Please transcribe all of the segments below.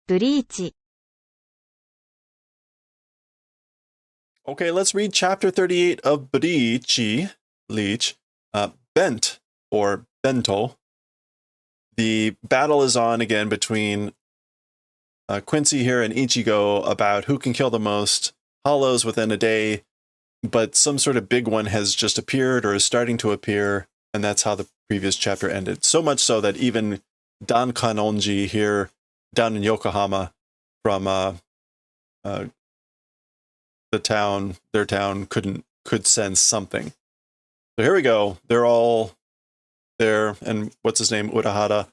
ブリーチ Okay, let's read chapter 38 of BLEACH. Bent, or Bento. The battle is on again between Quincy here and Ichigo about who can kill the most hollows within a day, but some sort of big one has just appeared or is starting to appear, and that's how the previous chapter ended. So much so that even Dan Kanonji here down in Yokohama from their town could sense something. So here we go. They're all there, and what's his name? Urahara.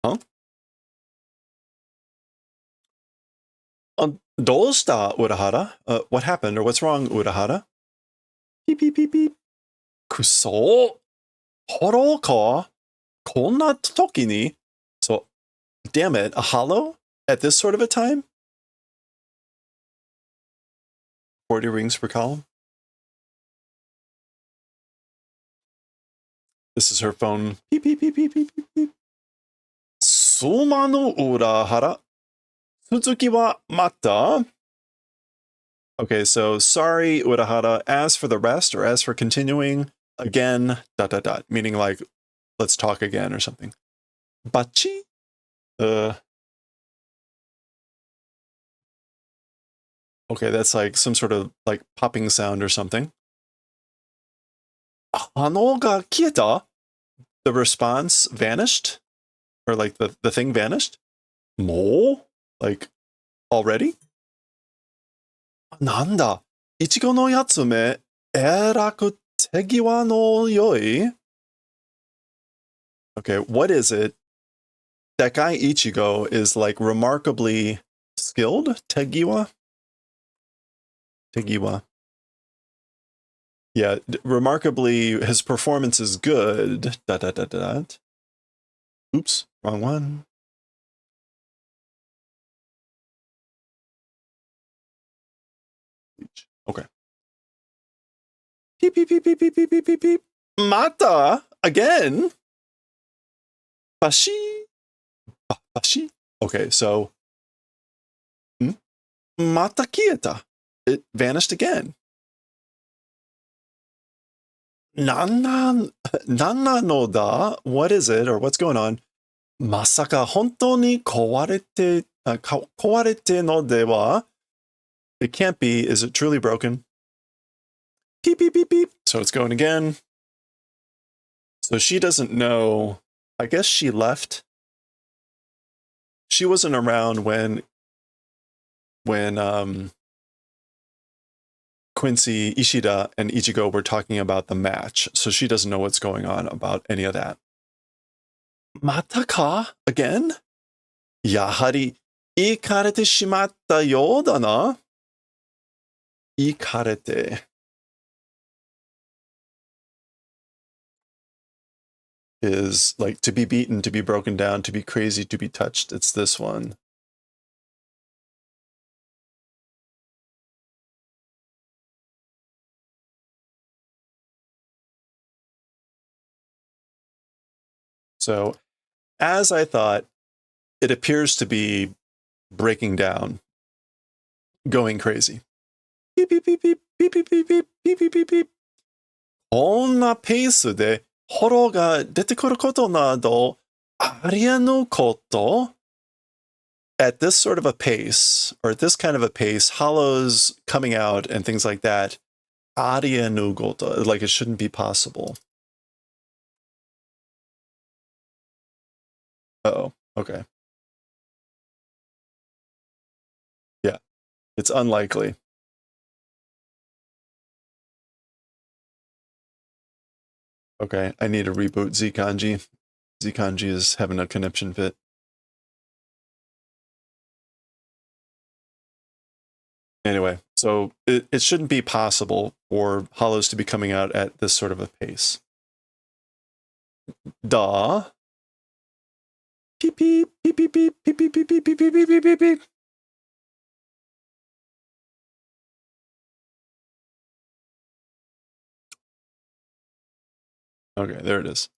Huh? どうした Urahara? What happened, or what's wrong, Urahara? Beep, beep, beep, beep. くそホローかこんな時に So, damn it, a hollow? At this sort of a time? 40 rings per column? This is her phone. Beep, beep, beep, beep, beep, beep, beep. すまぬUrahara. Suzuki wa mata? Okay, so sorry, Urahara. As for the rest, or as for continuing, again, ... meaning like, let's talk again or something. Bachi? Okay, that's like some sort of like popping sound or something. Hano ga kieta? The response vanished? Or like the thing vanished? Mo? Like, already? Nanda? Ichigo no yatsume, eraku tegiwa no yoi? Okay, what is it? That guy Ichigo is like remarkably skilled? Tegiwa? Tegiwa. Yeah, remarkably, his performance is good. ... Oops, wrong one. Okay. Beep, beep, beep, beep, beep, beep, beep, beep, beep. Mata? Again? Bashi? Bashi? Okay, so... Mata kieta. It vanished again. Nanna no da? What is it, or what's going on? Masaka hontou ni kowarete no de wa? It can't be. Is it truly broken? Beep, beep, beep, beep. So it's going again. So she doesn't know. I guess she left. She wasn't around when Quincy, Ishida, and Ichigo were talking about the match. So she doesn't know what's going on about any of that. Mata ka? Again? Yahari, ikarete shimatta you da na? Ikarete. Is like to be beaten, to be broken down, to be crazy, to be touched. It's this one. So, as I thought, it appears to be breaking down, going crazy. Beep, beep, beep, beep, beep, beep, beep, beep, beep, beep, beep, beep. こんなペースでホロが出てくることなどありえぬこと? At this sort of a pace, or at this kind of a pace, hollows coming out and things like that, ありえぬこと, like it shouldn't be possible. Uh-oh, okay. Yeah, it's unlikely. Okay, I need to reboot Z-Kanji. Z-Kanji is having a conniption fit. Anyway, so it shouldn't be possible for hollows to be coming out at this sort of a pace. Duh. Beep, beep, beep, beep, beep, beep, beep, beep, beep, beep, beep, beep, beep, beep. Okay, there it is.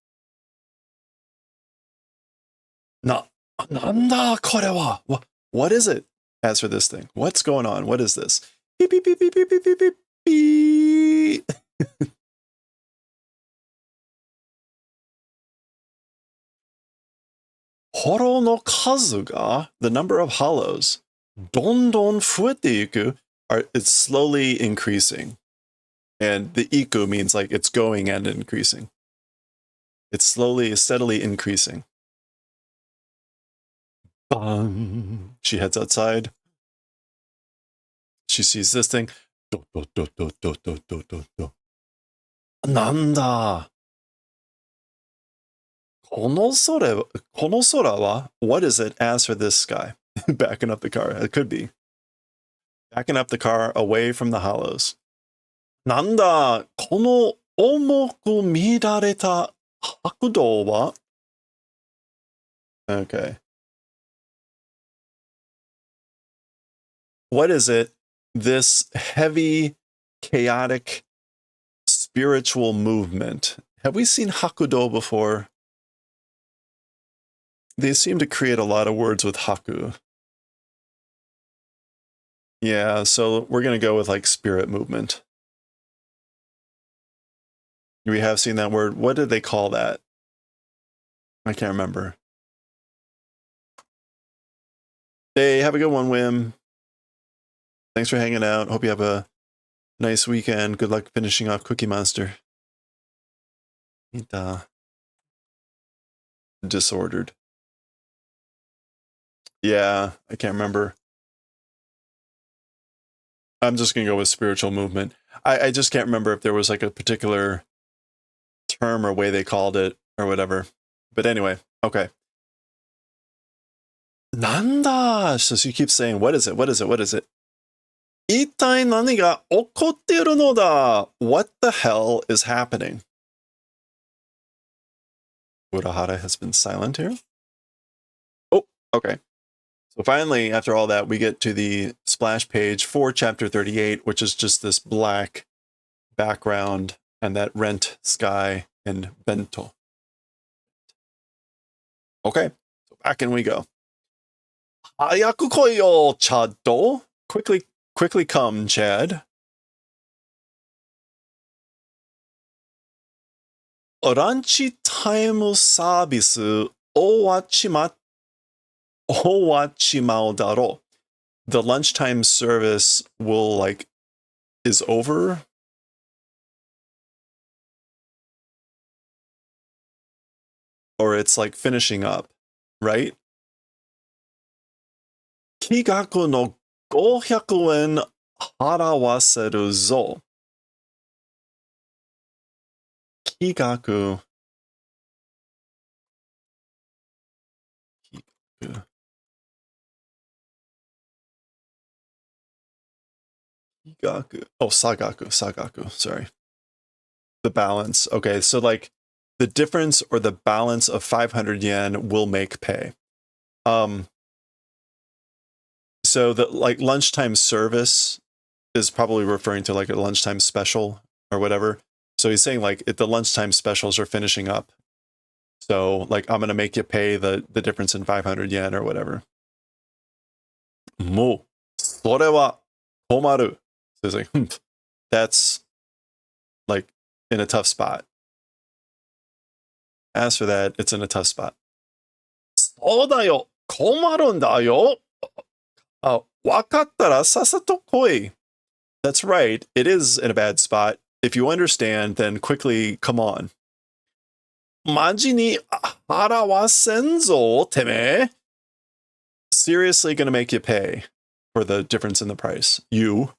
No, Nanda korewa? What is it? As for this thing, what's going on? What is this? Beep, beep, beep, beep, beep, beep, beep, beep, beep. Horo no kazu ga, the number of hollows, dondon fuete iku, it's slowly increasing. And the iku means like it's going and increasing. It's slowly, steadily increasing. Bang. She heads outside. She sees this thing. Do, do, do, do, do, do, do, do, do. Nanda. Kono sora wa? What is it as for this sky? Backing up the car. It could be. Backing up the car away from the hollows. Nanda, kono omoku mirareta hakudo wa? Okay. What is it? This heavy, chaotic, spiritual movement. Have we seen hakudo before? They seem to create a lot of words with haku. Yeah, so we're going to go with like spirit movement. We have seen that word. What did they call that? I can't remember. Hey, have a good one, Wim. Thanks for hanging out. Hope you have a nice weekend. Good luck finishing off Cookie Monster. Disordered. Yeah, I can't remember. I'm just going to go with spiritual movement. I just can't remember if there was like a particular term or way they called it or whatever. But anyway, okay. Nanda! So she keeps saying, what is it? What is it? What is it? Itai nani ga okotteru no da? What the hell is happening? Urahara has been silent here. Oh, okay. So finally, after all that, we get to the splash page for chapter 38, which is just this black background and that rent sky and bento. Okay, so back in we go. Hayaku koi yo, Chado. Quickly come, Chad. Lunch time service owachimao daro. The lunchtime service will is over. Or it's like finishing up, right? Kigaku no 500 yen harawaseru zo. Kigaku. Oh, Sagaku, sorry. The balance. Okay, so like the difference or the balance of 500 yen will make pay. So the like lunchtime service is probably referring to like a lunchtime special or whatever. So he's saying like if the lunchtime specials are finishing up. So like I'm gonna make you pay the difference in 500 yen or whatever. Mo, それは困る. So he's like, that's like in a tough spot. As for that, it's in a tough spot. そうだよ、困るんだよ。わかったらさっさと来い. That's right. It is in a bad spot. If you understand, then quickly come on. マジに払わせんぞ、てめえ. Seriously gonna make you pay for the difference in the price. You.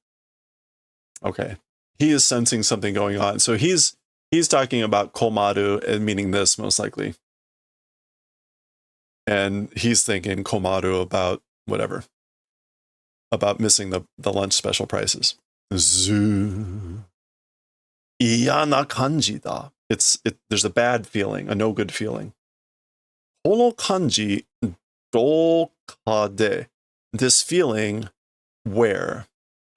Okay. He is sensing something going on. So he's talking about komaru and meaning this most likely. And he's thinking komaru about whatever. About missing the lunch special prices. Zoo. Iyana kanji da. There's a bad feeling, a no good feeling. Kono kanji doka de. This feeling where?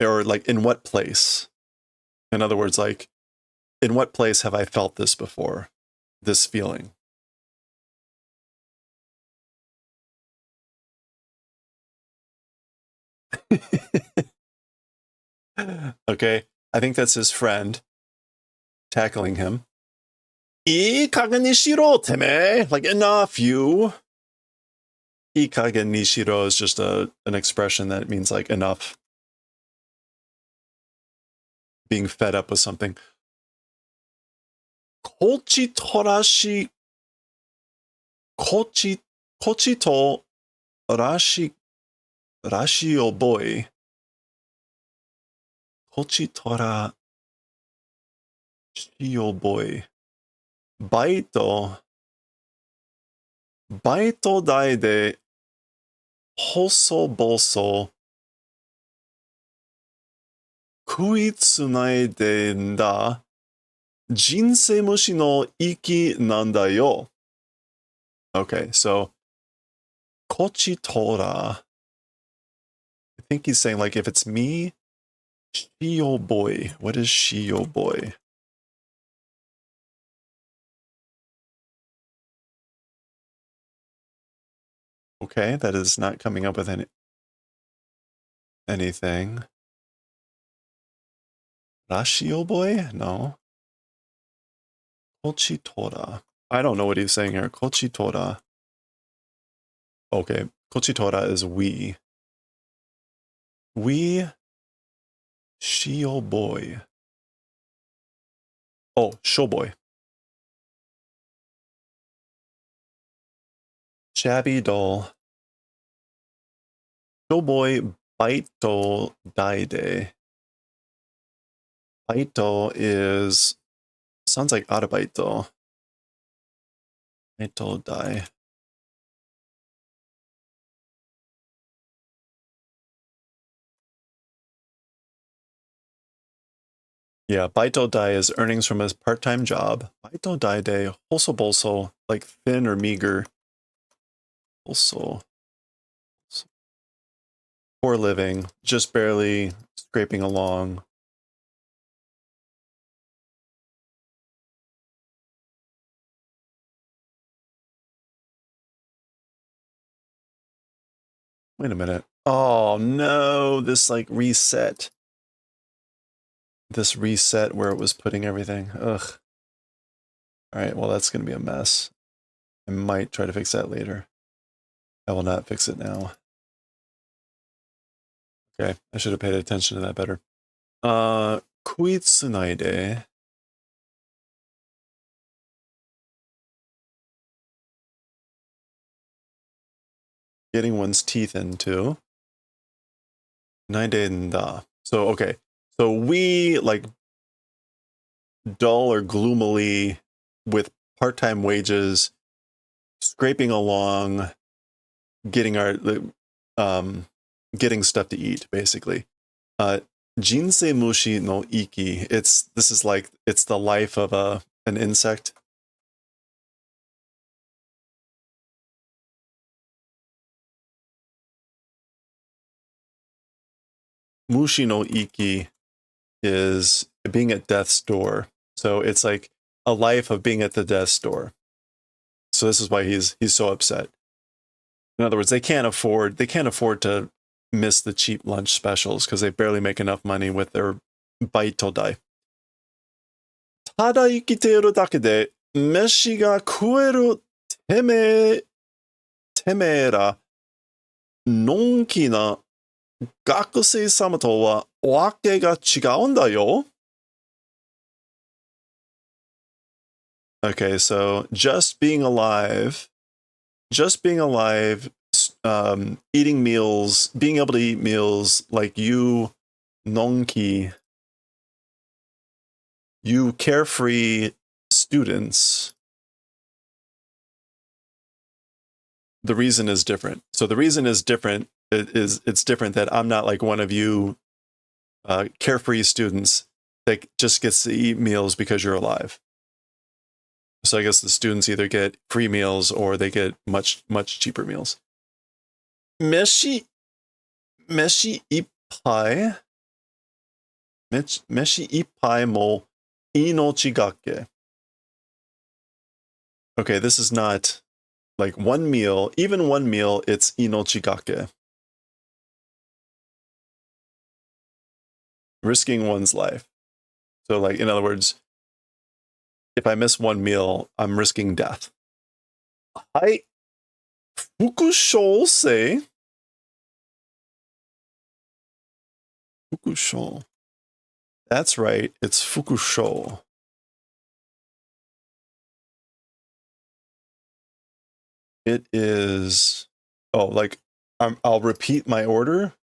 Or like in what place? In other words, like in what place have I felt this before? This feeling. Okay, I think that's his friend tackling him. Ikage nishiro teme! Like, enough, you! Ikage nishiro is just an expression that means, like, enough. Being fed up with something. Kochito rashi boy. Kochitora shio boy. Baito dai de hoso boso kui tsunai de nda jinsei mushi no iki nanda yo. Okay, so Kochitora. I think he's saying, like, if it's me, shio boy. What is shio boy? Okay, that is not coming up with anything. Rashio boy? No. Kochitora. I don't know what he's saying here. Kochitora. Okay, Kochitora is we. We shio boy. Oh, shoboy. Shabby doll. Shoboy baito daide. Baito is sounds like arabaito. Baito dai. Yeah, baito dai is earnings from his part-time job. Baito dai de hoso bolso, like thin or meager. Also, poor living, just barely scraping along. Wait a minute. Oh no, this like reset. This reset where it was putting everything. Ugh. Alright, well that's gonna be a mess. I might try to fix that later. I will not fix it now. Okay, I should have paid attention to that better. Kuitsunaide. Getting one's teeth into. Naide nda. So, okay. So we, like, dull or gloomily with part-time wages, scraping along, getting getting stuff to eat, basically. Jinsei mushi no iki. This is like, it's the life of an insect. Mushi no iki is being at death's door. So it's like a life of being at the death's door. So this is why he's so upset. In other words, they can't afford to miss the cheap lunch specials because they barely make enough money with their baito dai. Tada ikiteiru dake de meshi ga kueru temera nonki na gakusei sama to wa wake ga chigaun da yo. Okay, so just being alive, eating meals, being able to eat meals like you, nonki, you carefree students, the reason is different. So the reason is different. It's different that I'm not like one of you carefree students that just gets to eat meals because you're alive. So I guess the students either get free meals or they get much cheaper meals. Meshi ippai. Meshi ippai mo inochi gake. Okay, this is not like one meal. Even one meal, it's inochi gake. risking one's life. So, like, in other words, if I miss one meal, I'm risking death. I fukushou say. Fukushou. That's right. It's fukushou. It is. Oh, like I'll repeat my order.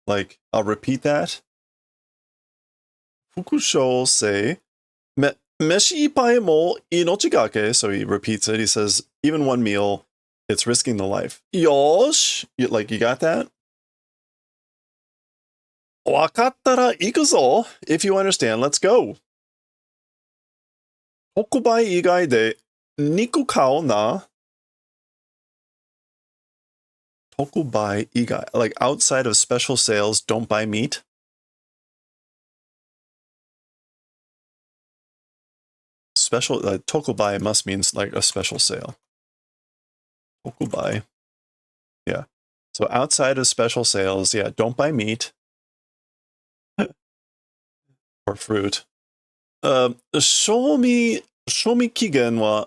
Like I'll repeat that. Fukushou say. Meshi ipai mo inochigake. So he repeats it. He says, even one meal, it's risking the life. Yosh! You got that? Wakattara ikuzo. If you understand, let's go. Tokubai igai de niku kao na. Tokubai igai. Like outside of special sales, don't buy meat. Special tokubai must means like a special sale. Tokubai. Yeah. So outside of special sales, yeah, don't buy meat. Or fruit. Shomi kigen wa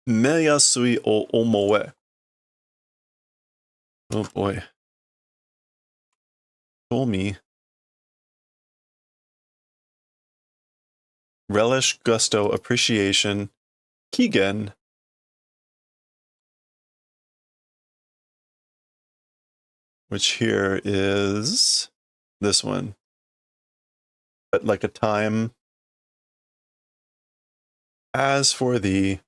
meyasui o omoe. Oh boy. Shomi. Relish, gusto, appreciation. Kigen. Which here is this one. But like a time. As for the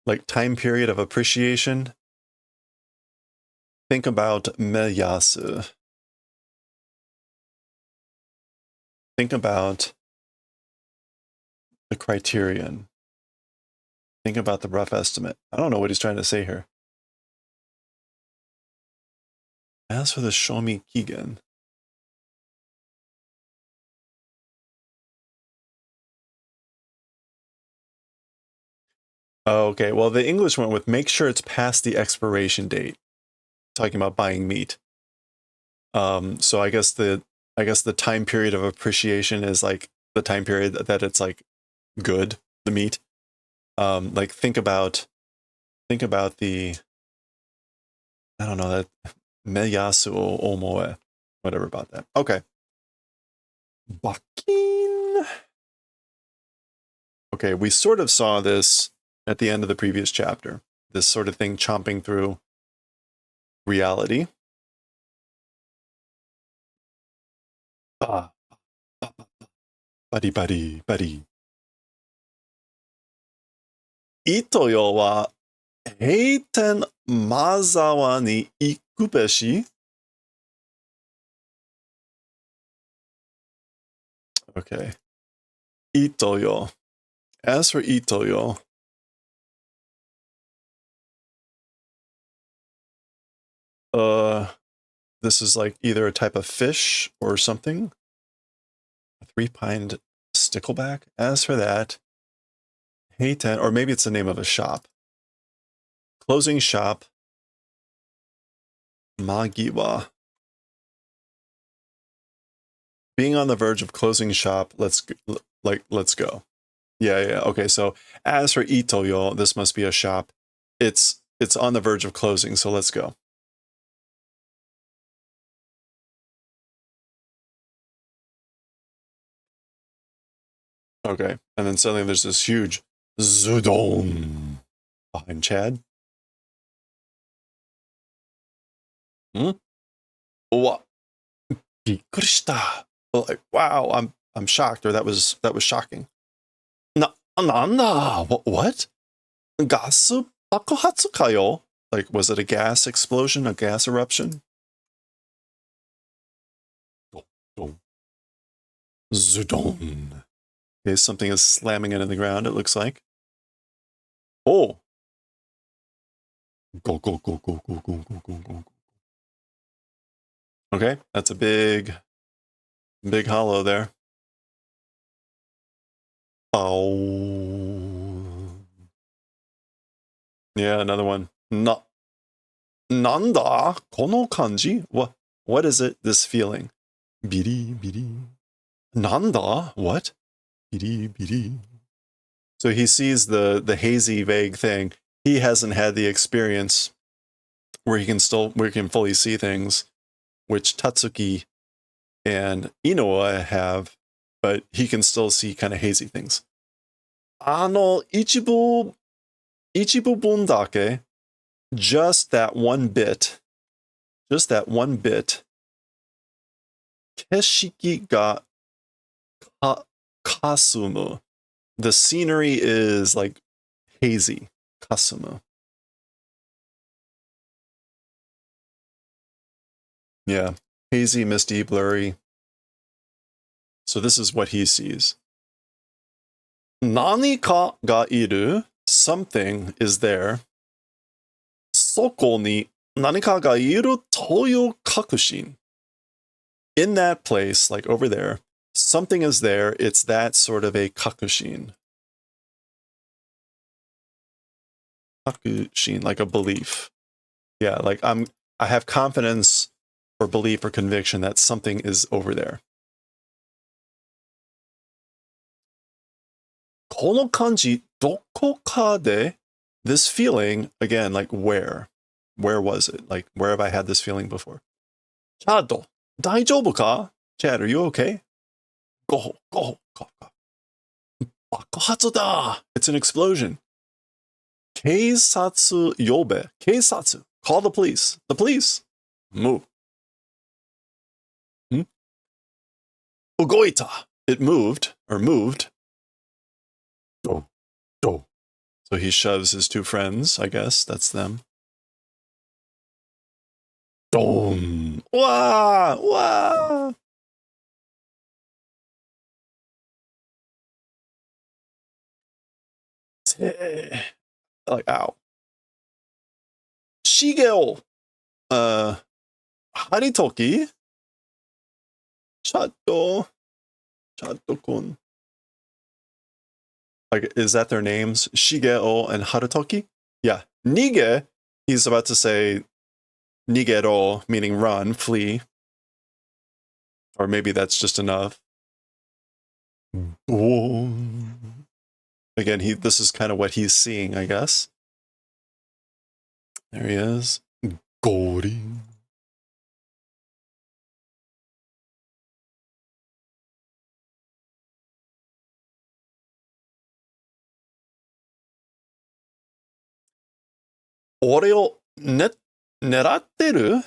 like time period of appreciation, think about meyasu. Think about the criterion. Think about the rough estimate. I don't know what he's trying to say here. As for the Shomi Kigen. Oh, okay, well, the English went with make sure it's past the expiration date. Talking about buying meat. So I guess the time period of appreciation is like the time period that it's like good, the meat. Like think about the, I don't know, that meyasu o omoe, whatever about that. Okay. Bakin. Okay, we sort of saw this at the end of the previous chapter. This sort of thing chomping through reality. Buddy, buddy, buddy. Itoyo wa heiten mazawa ni iku beshi. Okay. Itoyo. As for Itoyo, this is like either a type of fish or something. A three-pined stickleback. As for that, Heiten, or maybe it's the name of a shop. Closing shop. Magiwa. Being on the verge of closing shop. Let's go. Yeah. Okay, so as for Itoyo, this must be a shop. It's on the verge of closing, so let's go. Okay, and then suddenly there's this huge zudon behind Chad. What? Bikurishita. Like, wow, I'm shocked, or that was shocking. Nanda? What? Gasu bakuhatsu kayo? Like, was it a gas explosion, a gas eruption? Zudon. Okay, something is slamming it in the ground, it looks like. Oh. Go. Okay, that's a big hollow there. Oh. Yeah, another one. Nanda? Kono kanji? What is it, this feeling? Biri. Nanda? What? Biri, biri. So he sees the hazy, vague thing. He hasn't had the experience where he can fully see things, which Tatsuki and Inoue have, but he can still see kind of hazy things. Ichibu bundake, just that one bit, keshiki ga kasumu. The scenery is like hazy. Kasumu. Yeah. Hazy, misty, blurry. So this is what he sees. Nanika ga iru. Something is there. Soko ni nanika ga iru toyu kakushin. In that place, like over there, something is there. It's that sort of a kakushin. Kakushin, like a belief. Yeah, like I have confidence or belief or conviction that something is over there. Kono kanji doko de, this feeling, again, like where? Where was it? Like, where have I had this feeling before? Chado, daijoubu ka? Chad, are you okay? Go. Bakuhatsu da! It's an explosion. Keisatsu yobe. Keisatsu. Call the police. The police. Move. Ugoita. It moved, or moved. Do. So he shoves his two friends, I guess. That's them. Dom. Wah! Like, ow. Shigeo. Haritoki. Chato-kun. Like, is that their names? Shigeo and Harutoki? Yeah. Nige, he's about to say nigero, meaning run, flee. Or maybe that's just enough. Boom. Again, this is kind of what he's seeing, I guess. There he is. Gori. Ore o neratteru?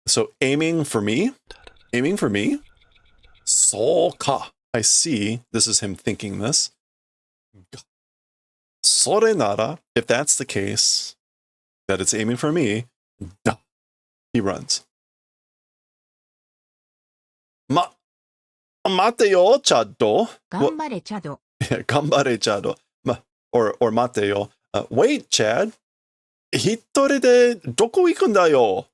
So aiming for me? Aiming for me? So ka. I see. This is him thinking this. Sore nara, if that's the case, that it's aiming for me, da. He runs. Mate yo, Chado. Gambare, Chado. Gambare, Chado. Or mate yo. Wait, Chad. Hitore de doko ikun da yo?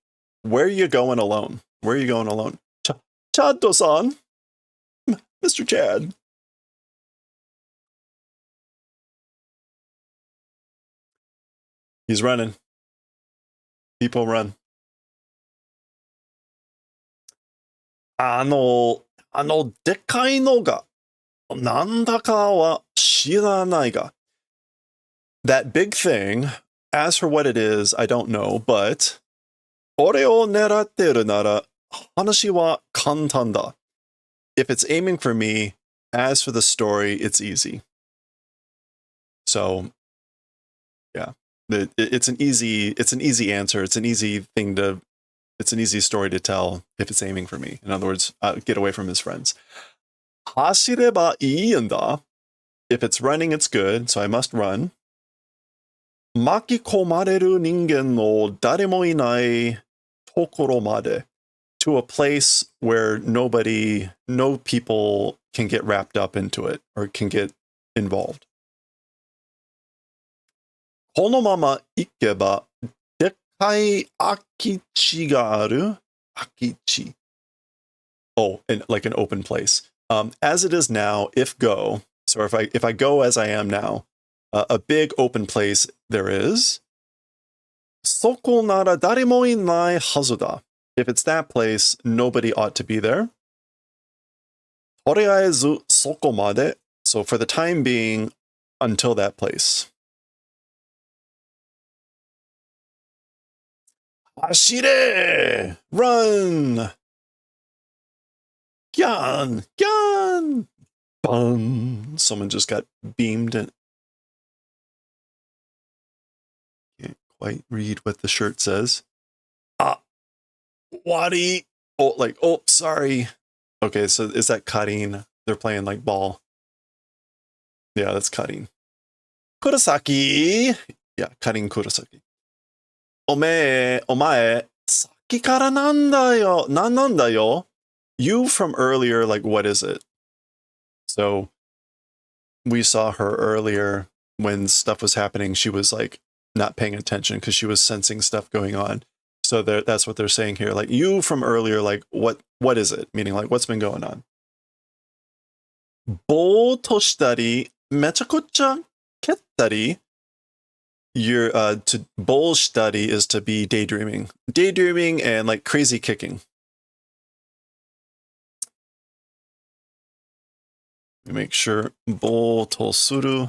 Where are you going alone? Where are you going alone? Chado-san. Mr. Chad. He's running. People run. でかいのが、なんだかは知らないが. That big thing, as for what it is, I don't know, but 俺を狙ってるなら話は簡単だ. If it's aiming for me, as for the story, it's easy. So, yeah. It's an easy answer. It's an easy story to tell if it's aiming for me. In other words, get away from his friends. 走ればいいんだ. If it's running, it's good, so I must run. 巻き込まれる人間の誰もいないところまで. To a place where no people can get wrapped up into it or can get involved. このまま行けばでっかい空き地がある。空き地. Oh, and like an open place. As it is now, if go, so if I go as I am now, a big open place there is. そこなら誰もいないはずだ. If it's that place, nobody ought to be there. Toreaezu soko made. So for the time being, until that place. Hashire! Run! Gyan! Gyan! Bum! Someone just got beamed. And can't quite read what the shirt says. Ah! Wadi! Oh, like, oh, sorry. Okay, so is that cutting? They're playing like ball. Yeah, that's cutting. Kurosaki! Yeah, cutting Kurosaki. Omae, saki kara nan da yo? You from earlier, like, what is it? So we saw her earlier when stuff was happening. She was like not paying attention because she was sensing stuff going on. So that's what they're saying here. Like, you from earlier, like, what is it? Meaning, like, what's been going on? Bo to shitari, mechakucha kettari. Your to bowl study is to be daydreaming and like crazy kicking. Make sure bowl to suru.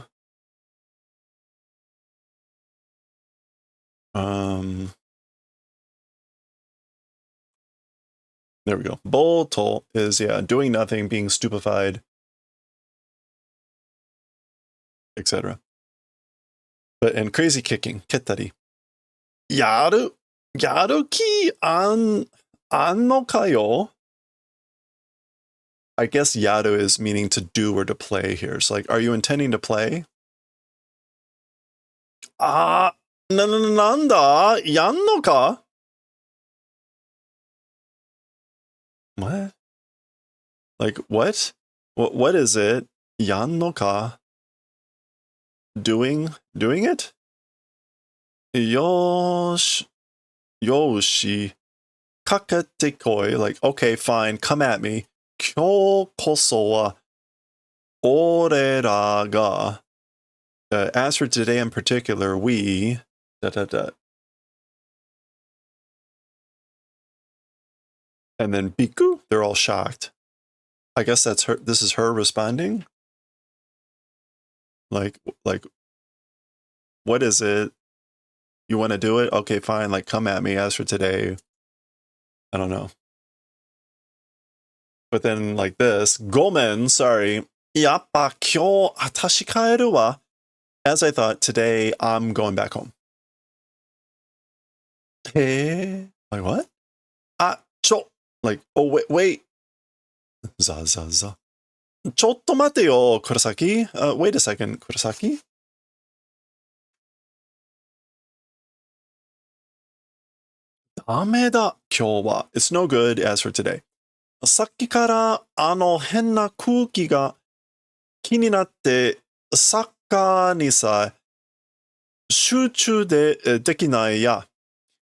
There we go. Bowl to is, yeah, doing nothing, being stupefied, etc. But and crazy kicking, kettari. Yaru ki an no kayo. I guess yaru is meaning to do or to play here. So like, are you intending to play? Ah, nanda, yanno ka? What? Like, what? What is it? Yanno ka? Doing it? Yoshi. Kakete koi. Like, okay, fine, come at me. Kyo koso wa orera ga. As for today in particular, we... And then biku, they're all shocked. I guess that's her. This is her responding. Like, what is it? You want to do it? Okay, fine. Like, come at me. As for today, I don't know. But then like this, gomen, sorry. Yappa kyo atashi kaeru wa. As I thought, today I'm going back home. Hey, like what? Ah, like, oh wait. Za. Chotto mate yo, Kurosaki. Wait a second, Kurosaki. Dame da, kyou wa. It's no good as for today. さっきから変な空気が気になってサッカーにさ集中できないや。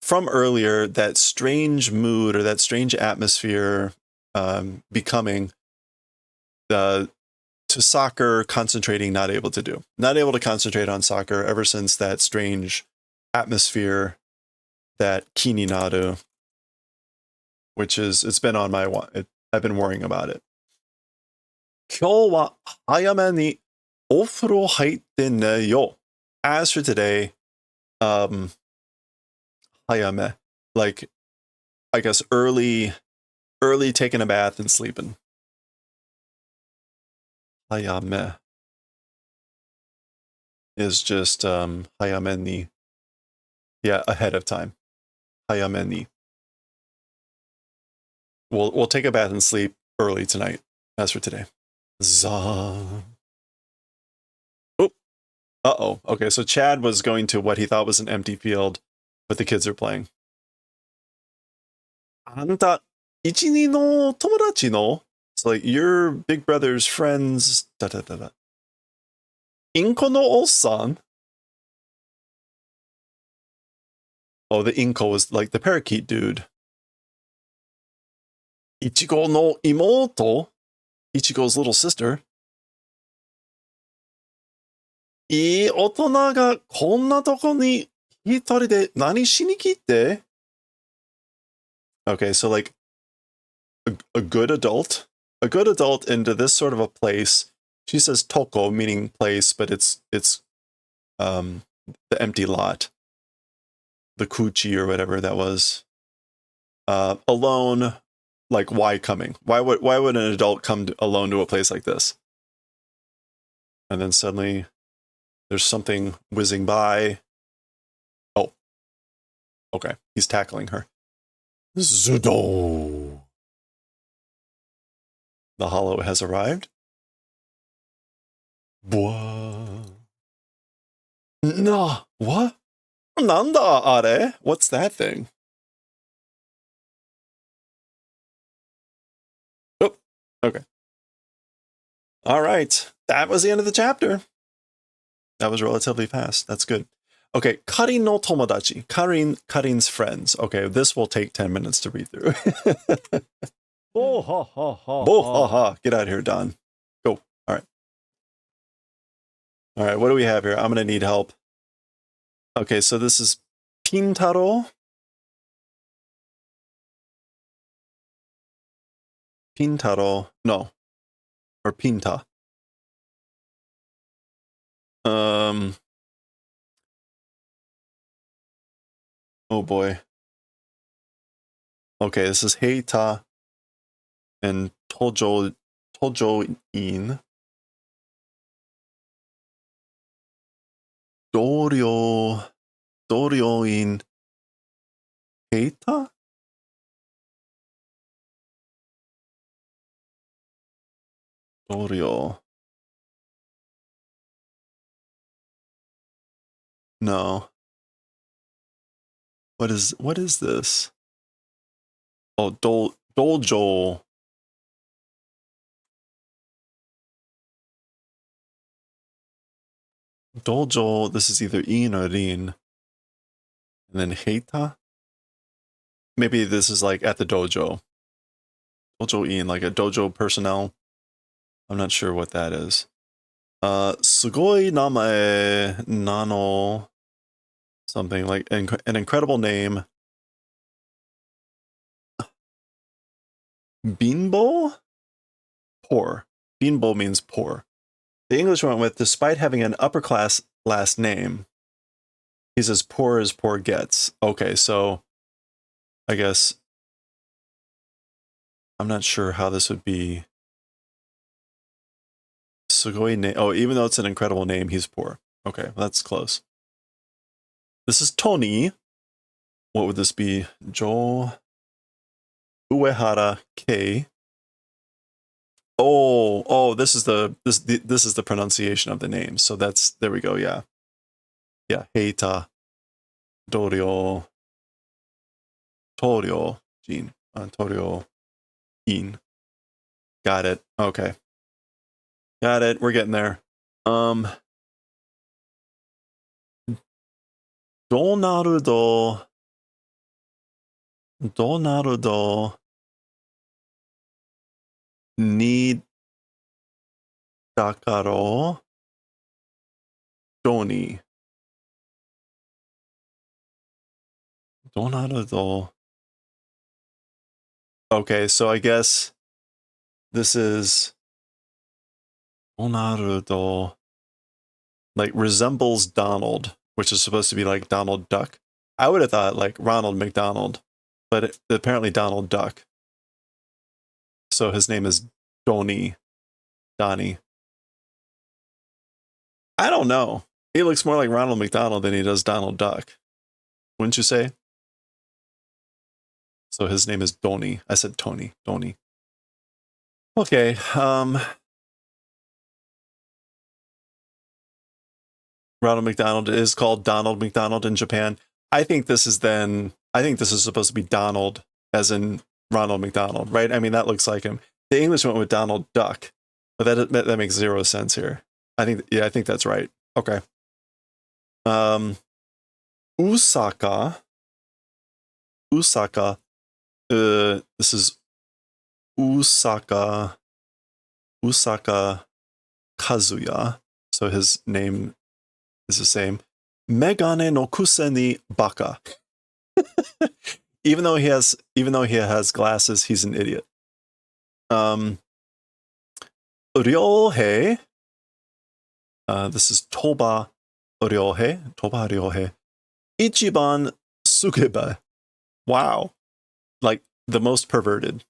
From earlier, that strange mood or that strange atmosphere becoming to soccer, concentrating, not able to do. Not able to concentrate on soccer ever since that strange atmosphere, that kininaru, which is, it's been on my, I've been worrying about it. 今日は早めにお風呂入って寝よう. As for today, hayame, like, I guess early taking a bath and sleeping. Hayame is just hayame ni. Yeah, ahead of time. Hayame ni. We'll take a bath and sleep early tonight. As for today. Za. Oh. Uh-oh. Okay, so Chad was going to what he thought was an empty field, but the kids are playing. Anta ichini no tomodachi no? It's like your big brother's friends. Inko no osan. Oh, the Inko was like the parakeet dude. Ichigo no imoto. Ichigo's little sister. いい大人がこんなとこに一人で何しに来て? Okay, so like a good adult a good adult into this sort of a place. She says toko, meaning place, but it's the empty lot, the kuchi or whatever that was. Alone, like why coming? Why would an adult come alone to a place like this? And then suddenly there's something whizzing by. Oh, okay. He's tackling her. Zudo. The hollow has arrived. Boah. No, what? Nanda are? What's that thing? Oh, okay. All right. That was the end of the chapter. That was relatively fast. That's good. Okay, Karin no tomodachi. Karin's friends. Okay, this will take 10 minutes to read through. Bo ha ha ha. Bo ha ha. Get out of here, Don. Go. All right. All right, what do we have here? I'm going to need help. Okay, so this is Pintaro. Pintaro. No. Or Pinta. Oh boy. Okay, this is Heita and Tojo-in. Doryo-in Heita? Doryo. No. What is this? Oh, Dojo. Dojo, this is either in or rin. And then Heita? Maybe this is like at the dojo. Dojo-in, like a dojo personnel. I'm not sure what that is. Sugoi namae nano something, like an incredible name. Binbo? Poor. Binbo means poor. The English went with, despite having an upper class last name, he's as poor as poor gets. Okay, so I guess I'm not sure how this would be. Sugoi name. Oh, even though it's an incredible name, he's poor. Okay, well, that's close. This is Tony. What would this be? Jo Uehara K. Oh, this is the pronunciation of the name. So there we go. Yeah. Heita, Doryo, Toryo, Jin, Toryo, In. Got it. Okay. Got it. We're getting there. Donarudo ni dakaro Doni. Donarudo. Okay, so I guess this is Donarudo, like resembles Donald, which is supposed to be like Donald Duck. I would have thought like Ronald McDonald, but apparently Donald Duck. So his name is Donnie. I don't know. He looks more like Ronald McDonald than he does Donald Duck. Wouldn't you say? So his name is Donnie. I said Tony. Donnie. Okay. Ronald McDonald is called Donald McDonald in Japan. I think this is supposed to be Donald, as in Ronald McDonald, right? I mean, that looks like him. The English went with Donald Duck, but that makes zero sense here. I think that's right. Okay. Usaka. This is Usaka Kazuya. So his name is the same. Megane no kuse ni baka. Even though he has glasses, he's an idiot. ryohei. This is toba ryohei. Toba ryohei. Ichiban sukebe. Wow. Like the most perverted.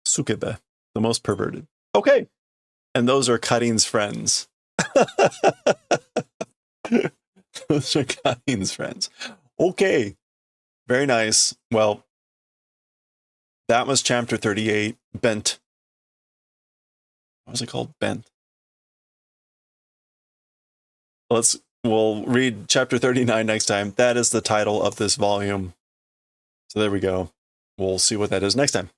Sukebe. The most perverted. Okay. And those are Karin's friends. Those are Karin's friends. Okay. Very nice. Well, that was chapter 38, Bent. What was it called? Bent. We'll read chapter 39 next time. That is the title of this volume. So there we go. We'll see what that is next time.